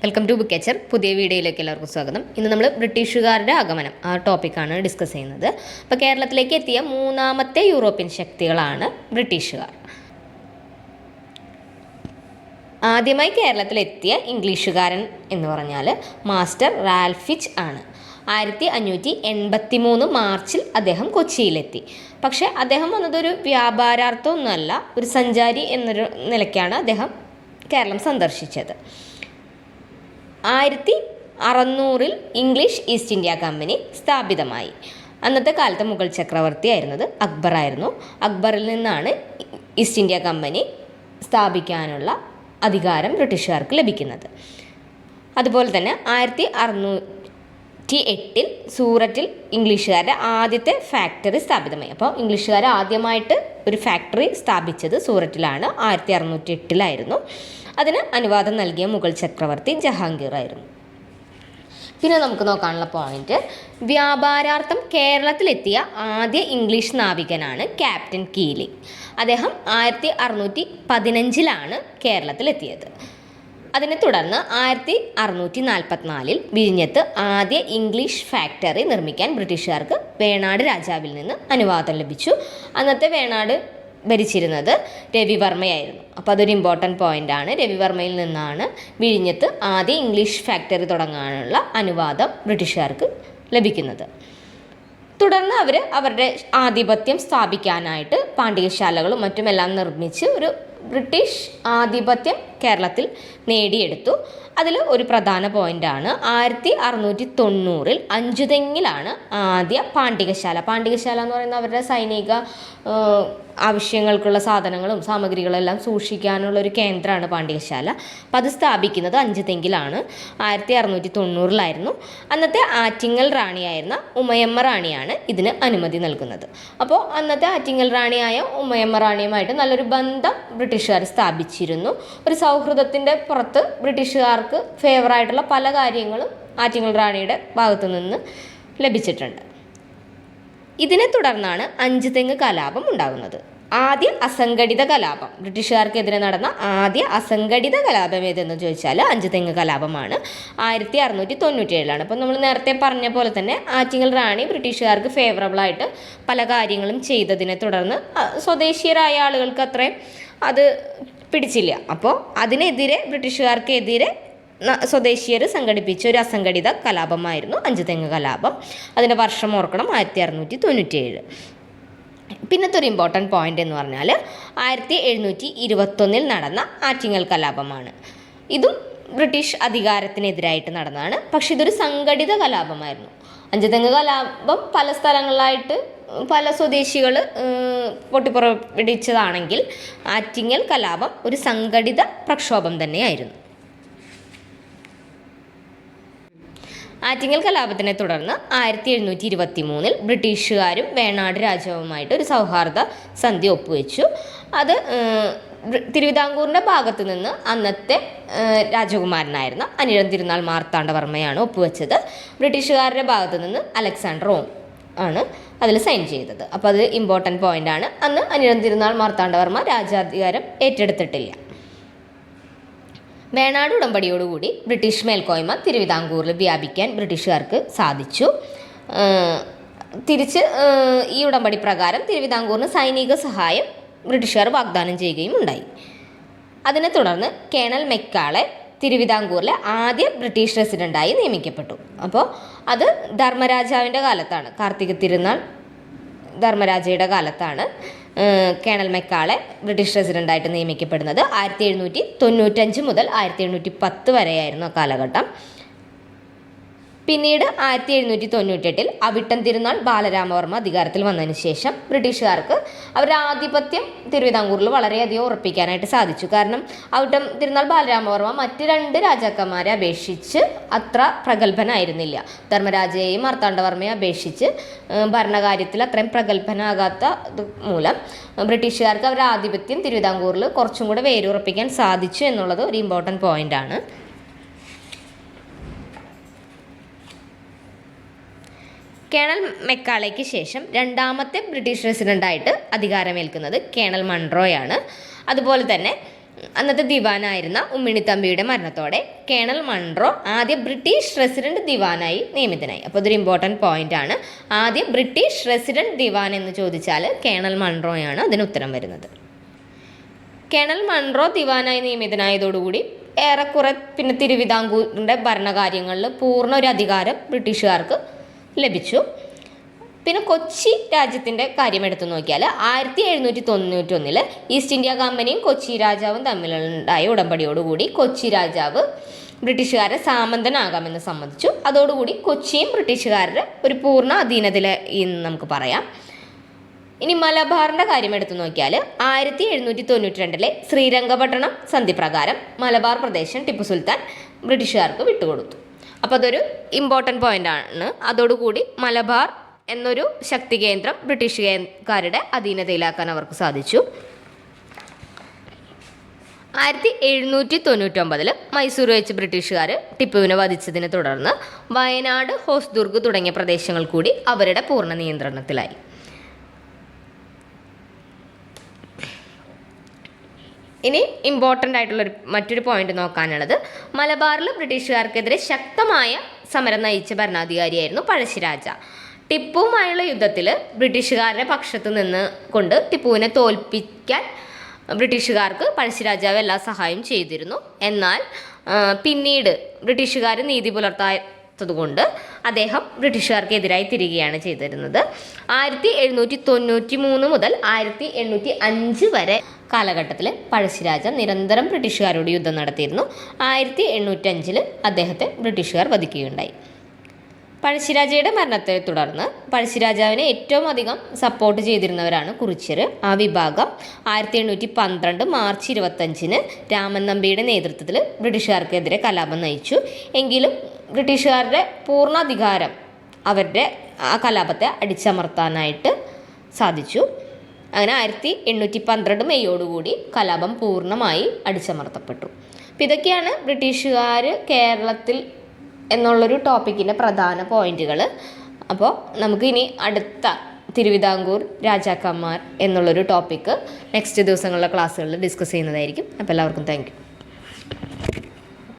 Welcome to book catcher. പുതിയ വീഡിയോയിലേക്ക് എല്ലാവർക്കും സ്വാഗതം. ഇന്ന് നമ്മൾ ബ്രിട്ടീഷുകാരുടെ ആഗമനം ആ ടോപ്പിക്കാണ് ഡിസ്കസ് ചെയ്യുന്നത്. അപ്പോൾ കേരളത്തിലേക്ക് എത്തിയ മൂന്നാമത്തെ യൂറോപ്യൻ ശക്തികളാണ് ബ്രിട്ടീഷുകാർ. ആദ്യമായി കേരളത്തിലെത്തിയ ഇംഗ്ലീഷുകാരൻ എന്ന് പറഞ്ഞാൽ മാസ്റ്റർ റാൽഫിച്ച് ആണ്. 1583 മാർച്ചിൽ അദ്ദേഹം കൊച്ചിയിലെത്തി. പക്ഷേ അദ്ദേഹം വന്നതൊരു വ്യാപാരാർത്ഥമൊന്നുമല്ല, ഒരു സഞ്ചാരി എന്നൊരു നിലയ്ക്കാണ് അദ്ദേഹം കേരളം സന്ദർശിച്ചത്. 1600 ഇംഗ്ലീഷ് ഈസ്റ്റ് ഇന്ത്യ കമ്പനി സ്ഥാപിതമായി. അന്നത്തെ കാലത്ത് മുഗൾ ചക്രവർത്തിയായിരുന്നത് അക്ബറായിരുന്നു. അക്ബറിൽ നിന്നാണ് ഈസ്റ്റ് ഇന്ത്യ കമ്പനി സ്ഥാപിക്കാനുള്ള അധികാരം ബ്രിട്ടീഷുകാർക്ക് ലഭിക്കുന്നത്. അതുപോലെ തന്നെ 1608 സൂററ്റിൽ ഇംഗ്ലീഷുകാരുടെ ആദ്യത്തെ ഫാക്ടറി സ്ഥാപിതമായി. അപ്പോൾ ഇംഗ്ലീഷുകാർ ആദ്യമായിട്ട് ഒരു ഫാക്ടറി സ്ഥാപിച്ചത് സൂററ്റിലാണ്. 1608 അതിന് അനുവാദം നൽകിയ മുഗൾ ചക്രവർത്തി ജഹാംഗീർ ആയിരുന്നു. പിന്നെ നമുക്ക് നോക്കാനുള്ള പോയിന്റ്, വ്യാപാരാർത്ഥം കേരളത്തിലെത്തിയ ആദ്യ ഇംഗ്ലീഷ് നാവികനാണ് ക്യാപ്റ്റൻ കീലി. അദ്ദേഹം 1615 കേരളത്തിലെത്തിയത്. അതിനെ തുടർന്ന് 1644 വിഴിഞ്ഞത്ത് ആദ്യ ഇംഗ്ലീഷ് ഫാക്ടറി നിർമ്മിക്കാൻ ബ്രിട്ടീഷുകാർക്ക് വേണാട് രാജാവിൽ നിന്ന് അനുവാദം ലഭിച്ചു. അന്നത്തെ വേണാട് ഭരിച്ചിരുന്നത് രവിവർമ്മയായിരുന്നു. അപ്പോൾ അതൊരു ഇമ്പോർട്ടൻറ്റ് പോയിൻ്റാണ്. രവിവർമ്മയിൽ നിന്നാണ് വിഴിഞ്ഞത്ത് ആദ്യ ഇംഗ്ലീഷ് ഫാക്ടറി തുടങ്ങാനുള്ള അനുവാദം ബ്രിട്ടീഷുകാർക്ക് ലഭിക്കുന്നത്. തുടർന്ന് അവർ അവരുടെ ആധിപത്യം സ്ഥാപിക്കാനായിട്ട് പാണ്ഡികശാലകളും മറ്റുമെല്ലാം നിർമ്മിച്ച് ഒരു ബ്രിട്ടീഷ് ആധിപത്യം കേരളത്തിൽ നേടിയെടുത്തു. അതിൽ ഒരു പ്രധാന പോയിൻ്റാണ് 1690 അഞ്ചുതെങ്ങിലാണ് ആദ്യ പാണ്ഡികശാല. പാണ്ഡികശാല എന്ന് പറയുന്നത് അവരുടെ സൈനിക ആവശ്യങ്ങൾക്കുള്ള സാധനങ്ങളും സാമഗ്രികളും എല്ലാം സൂക്ഷിക്കാനുള്ളൊരു കേന്ദ്രമാണ് പാണ്ഡികശാല. അപ്പോൾ അത് സ്ഥാപിക്കുന്നത് അഞ്ചുതെങ്ങിലാണ്. 1690 അന്നത്തെ ആറ്റിങ്ങൽ റാണിയായിരുന്ന ഉമയമ്മ റാണിയാണ് ഇതിന് അനുമതി നൽകുന്നത്. അപ്പോൾ അന്നത്തെ ആറ്റിങ്ങൽ റാണിയായ ഉമയമ്മ റാണിയുമായിട്ട് നല്ലൊരു ബന്ധം ബ്രിട്ടീഷുകാർ സ്ഥാപിച്ചിരുന്നു. ഒരു സൗഹൃദത്തിൻ്റെ പുറത്ത് ബ്രിട്ടീഷുകാർക്ക് ഫേവറായിട്ടുള്ള പല കാര്യങ്ങളും ആറ്റിങ്ങൽ റാണിയുടെ ഭാഗത്തു നിന്ന് ലഭിച്ചിട്ടുണ്ട്. ഇതിനെ തുടർന്നാണ് അഞ്ചുതെങ്ങ് കലാപം ഉണ്ടാകുന്നത്. ആദ്യ അസംഘടിത കലാപം, ബ്രിട്ടീഷുകാർക്കെതിരെ നടന്ന ആദ്യ അസംഘടിത കലാപം ഏതെന്ന് ചോദിച്ചാൽ അഞ്ചുതെങ്ങ് കലാപമാണ്. 1697 അപ്പോൾ നമ്മൾ നേരത്തെ പറഞ്ഞ പോലെ തന്നെ ആറ്റിങ്ങൽ റാണി ബ്രിട്ടീഷുകാർക്ക് ഫേവറബിളായിട്ട് പല കാര്യങ്ങളും ചെയ്തതിനെ തുടർന്ന് സ്വദേശീയരായ ആളുകൾക്ക് അത്രയും അത് പിടിച്ചില്ല. അപ്പോൾ അതിനെതിരെ ബ്രിട്ടീഷുകാർക്കെതിരെ സ്വദേശീയർ സംഘടിപ്പിച്ച ഒരു അസംഘടിത കലാപമായിരുന്നു അഞ്ചുതെങ്ങ് കലാപം. അതിൻ്റെ വർഷം ഓർക്കണം, 1697. പിന്നത്തെ ഒരു ഇമ്പോർട്ടൻറ്റ് പോയിൻ്റ് എന്ന് പറഞ്ഞാൽ 1721 നടന്ന ആറ്റിങ്ങൽ കലാപമാണ്. ഇതും ബ്രിട്ടീഷ് അധികാരത്തിനെതിരായിട്ട് നടന്നതാണ്. പക്ഷെ ഇതൊരു സംഘടിത കലാപമായിരുന്നു. അഞ്ചുതെങ്ങ് കലാപം പല സ്ഥലങ്ങളിലായിട്ട് പല സ്വദേശികൾ പൊട്ടിപ്പുറപ്പെടിച്ചതാണെങ്കിൽ ആറ്റിങ്ങൽ കലാപം ഒരു സംഘടിത പ്രക്ഷോഭം തന്നെയായിരുന്നു. ആറ്റിങ്ങൽ കലാപത്തിനെ തുടർന്ന് 1723 ബ്രിട്ടീഷുകാരും വേണാട് രാജാവുമായിട്ട് ഒരു സൗഹാർദ്ദ സന്ധി ഒപ്പുവെച്ചു. അത് തിരുവിതാംകൂറിൻ്റെ ഭാഗത്ത് നിന്ന് അന്നത്തെ രാജകുമാരനായിരുന്ന അനിഴം തിരുനാൾ മാർത്താണ്ഡവർമ്മയാണ് ഒപ്പുവെച്ചത്. ബ്രിട്ടീഷുകാരുടെ ഭാഗത്ത് നിന്ന് അലക്സാണ്ടർ ആണ് അതിൽ സൈൻ ചെയ്തത്. അപ്പോൾ അത് ഇമ്പോർട്ടൻറ്റ് പോയിൻ്റാണ്. അന്ന് അനിഴം തിരുനാൾ മാർത്താണ്ഡവർമ്മ രാജാധികാരം ഏറ്റെടുത്തിട്ടില്ല. വേണാട് ഉടമ്പടിയോടുകൂടി ബ്രിട്ടീഷ് മേൽക്കോയ്മ തിരുവിതാംകൂറിൽ വ്യാപിക്കാൻ ബ്രിട്ടീഷുകാർക്ക് സാധിച്ചു. തിരിച്ച് ഈ ഉടമ്പടി പ്രകാരം തിരുവിതാംകൂറിന് സൈനിക സഹായം ബ്രിട്ടീഷുകാർ വാഗ്ദാനം ചെയ്യുകയും ഉണ്ടായി. അതിനെ തുടർന്ന് കേണൽ മെക്കാളെ തിരുവിതാംകൂറിലെ ആദ്യ ബ്രിട്ടീഷ് റെസിഡൻ്റായി നിയമിക്കപ്പെട്ടു. അപ്പോൾ അത് ധർമ്മരാജാവിൻ്റെ കാലത്താണ്, കാർത്തിക തിരുനാൾ ധർമ്മരാജയുടെ കാലത്താണ് കേണൽ മെക്കാളെ ബ്രിട്ടീഷ് റെസിഡൻ്റായിട്ട് നിയമിക്കപ്പെടുന്നത്. 1795 മുതൽ 1710 വരെയായിരുന്നു ആ കാലഘട്ടം. പിന്നീട് 1798 അവിട്ടം തിരുനാൾ ബാലരാമവർമ്മ അധികാരത്തിൽ വന്നതിന് ശേഷം ബ്രിട്ടീഷുകാർക്ക് അവരുടെ ആധിപത്യം തിരുവിതാംകൂറിൽ വളരെയധികം ഉറപ്പിക്കാനായിട്ട് സാധിച്ചു. കാരണം അവിട്ടം തിരുനാൾ ബാലരാമവർമ്മ മറ്റ് 2 രാജാക്കന്മാരെ അപേക്ഷിച്ച് അത്ര പ്രഗത്ഭനായിരുന്നില്ല. ധർമ്മരാജയെയും മാർത്താണ്ഡവർമ്മയെ അപേക്ഷിച്ച് ഭരണകാര്യത്തിൽ അത്രയും പ്രഗത്ഭനാകാത്ത മൂലം ബ്രിട്ടീഷുകാർക്ക് അവരുടെ ആധിപത്യം തിരുവിതാംകൂറിൽ കുറച്ചും കൂടെ വേരുറപ്പിക്കാൻ സാധിച്ചു എന്നുള്ളത് ഒരു ഇമ്പോർട്ടൻറ്റ് പോയിൻ്റാണ്. കേണൽ മെക്കാളയ്ക്ക് ശേഷം രണ്ടാമത്തെ ബ്രിട്ടീഷ് റെസിഡൻ്റായിട്ട് അധികാരമേൽക്കുന്നത് കേണൽ മൺട്രോയാണ്. അതുപോലെ തന്നെ അന്നത്തെ ദിവാനായിരുന്ന ഉമ്മിണിത്തമ്പിയുടെ മരണത്തോടെ കേണൽ മൺറോ ആദ്യ ബ്രിട്ടീഷ് റെസിഡന്റ് ദിവാനായി നിയമിതനായി. അപ്പോൾ ഇതൊരു ഇമ്പോർട്ടൻറ്റ് പോയിന്റ് ആണ്. ആദ്യ ബ്രിട്ടീഷ് റെസിഡന്റ് ദിവാൻ എന്ന് ചോദിച്ചാൽ കേണൽ മൺറോയാണ് അതിന് ഉത്തരം വരുന്നത്. കേണൽ മൺറോ ദിവാനായി നിയമിതനായതോടുകൂടി ഏറെക്കുറെ പിന്നെ തിരുവിതാംകൂറിൻ്റെ ഭരണകാര്യങ്ങളിൽ പൂർണ്ണ ഒരു അധികാരം ബ്രിട്ടീഷുകാർക്ക് ലഭിച്ചു. പിന്നെ കൊച്ചി രാജ്യത്തിൻ്റെ കാര്യം എടുത്തു നോക്കിയാൽ 1791 ഈസ്റ്റ് ഇന്ത്യ കമ്പനിയും കൊച്ചി രാജാവും തമ്മിലുണ്ടായ ഉടമ്പടിയോടുകൂടി കൊച്ചി രാജാവ് ബ്രിട്ടീഷുകാരെ സാമന്തനാകാമെന്ന് സമ്മതിച്ചു. അതോടുകൂടി കൊച്ചിയും ബ്രിട്ടീഷുകാരുടെ ഒരു പൂർണ്ണ അധീനതയിൽ എന്ന് നമുക്ക് പറയാം. ഇനി മലബാറിൻ്റെ കാര്യം എടുത്തു നോക്കിയാൽ 1792 ശ്രീരംഗപട്ടണം സന്ധി പ്രകാരം മലബാർ പ്രദേശം ടിപ്പു സുൽത്താൻ ബ്രിട്ടീഷുകാർക്ക് വിട്ടുകൊടുത്തു. അപ്പോൾ അതൊരു ഇമ്പോർട്ടൻറ്റ് പോയിന്റ് ആണ്. അതോടുകൂടി മലബാർ എന്നൊരു ശക്തി കേന്ദ്രം ബ്രിട്ടീഷുകാരുടെ അധീനതയിലാക്കാൻ അവർക്ക് സാധിച്ചു. 1799 മൈസൂർ വെച്ച് ബ്രിട്ടീഷുകാർ ടിപ്പുവിനെ വധിച്ചതിനെ തുടർന്ന് വയനാട്, ഹോസ്ദുർഗ് തുടങ്ങിയ പ്രദേശങ്ങൾ കൂടി അവരുടെ പൂർണ്ണ നിയന്ത്രണത്തിലായി. ഇനി ഇമ്പോർട്ടൻ്റ് ആയിട്ടുള്ളൊരു മറ്റൊരു പോയിന്റ് നോക്കാനുള്ളത്, മലബാറിൽ ബ്രിട്ടീഷുകാർക്കെതിരെ ശക്തമായ സമരം നയിച്ച ഭരണാധികാരിയായിരുന്നു പഴശ്ശിരാജ. ടിപ്പുവുമായുള്ള യുദ്ധത്തിൽ ബ്രിട്ടീഷുകാരുടെ പക്ഷത്ത് നിന്ന് കൊണ്ട് ടിപ്പുവിനെ തോൽപ്പിക്കാൻ ബ്രിട്ടീഷുകാർക്ക് പഴശ്ശിരാജാവ് എല്ലാ സഹായം ചെയ്തിരുന്നു. എന്നാൽ പിന്നീട് ബ്രിട്ടീഷുകാർ നീതി പുലർത്താത്തതുകൊണ്ട് അദ്ദേഹം ബ്രിട്ടീഷുകാർക്കെതിരായി തിരികെയാണ് ചെയ്തിരുന്നത്. 1793 മുതൽ 1805 വരെ കാലഘട്ടത്തിൽ പഴശ്ശിരാജ നിരന്തരം ബ്രിട്ടീഷുകാരോട് യുദ്ധം നടത്തിയിരുന്നു. 1805 അദ്ദേഹത്തെ ബ്രിട്ടീഷുകാർ വധിക്കുകയുണ്ടായി. പഴശ്ശിരാജയുടെ മരണത്തെ തുടർന്ന് പഴശ്ശിരാജാവിനെ ഏറ്റവും അധികം സപ്പോർട്ട് ചെയ്തിരുന്നവരാണ് കുറിച്യർ. ആ വിഭാഗം 1812 മാർച്ച് 25 രാമൻ നമ്പിയുടെ നേതൃത്വത്തിൽ ബ്രിട്ടീഷുകാർക്കെതിരെ കലാപം നയിച്ചു. എങ്കിലും ബ്രിട്ടീഷുകാരുടെ പൂർണ്ണ അധികാരം അവരുടെ ആ കലാപത്തെ അടിച്ചമർത്താനായിട്ട് സാധിച്ചു. അങ്ങനെ 1812 മെയ്യോടുകൂടി കലാപം പൂർണ്ണമായി അടിച്ചമർത്തപ്പെട്ടു. അപ്പോൾ ഇതൊക്കെയാണ് ബ്രിട്ടീഷുകാർ കേരളത്തിൽ എന്നുള്ളൊരു ടോപ്പിക്കിൻ്റെ പ്രധാന പോയിന്റുകൾ. അപ്പോൾ നമുക്കിനി അടുത്ത തിരുവിതാംകൂർ രാജാക്കന്മാർ എന്നുള്ളൊരു ടോപ്പിക്ക് നെക്സ്റ്റ് ദിവസങ്ങളിലെ ക്ലാസ്സുകളിൽ ഡിസ്കസ് ചെയ്യുന്നതായിരിക്കും. അപ്പോൾ എല്ലാവർക്കും താങ്ക് യു.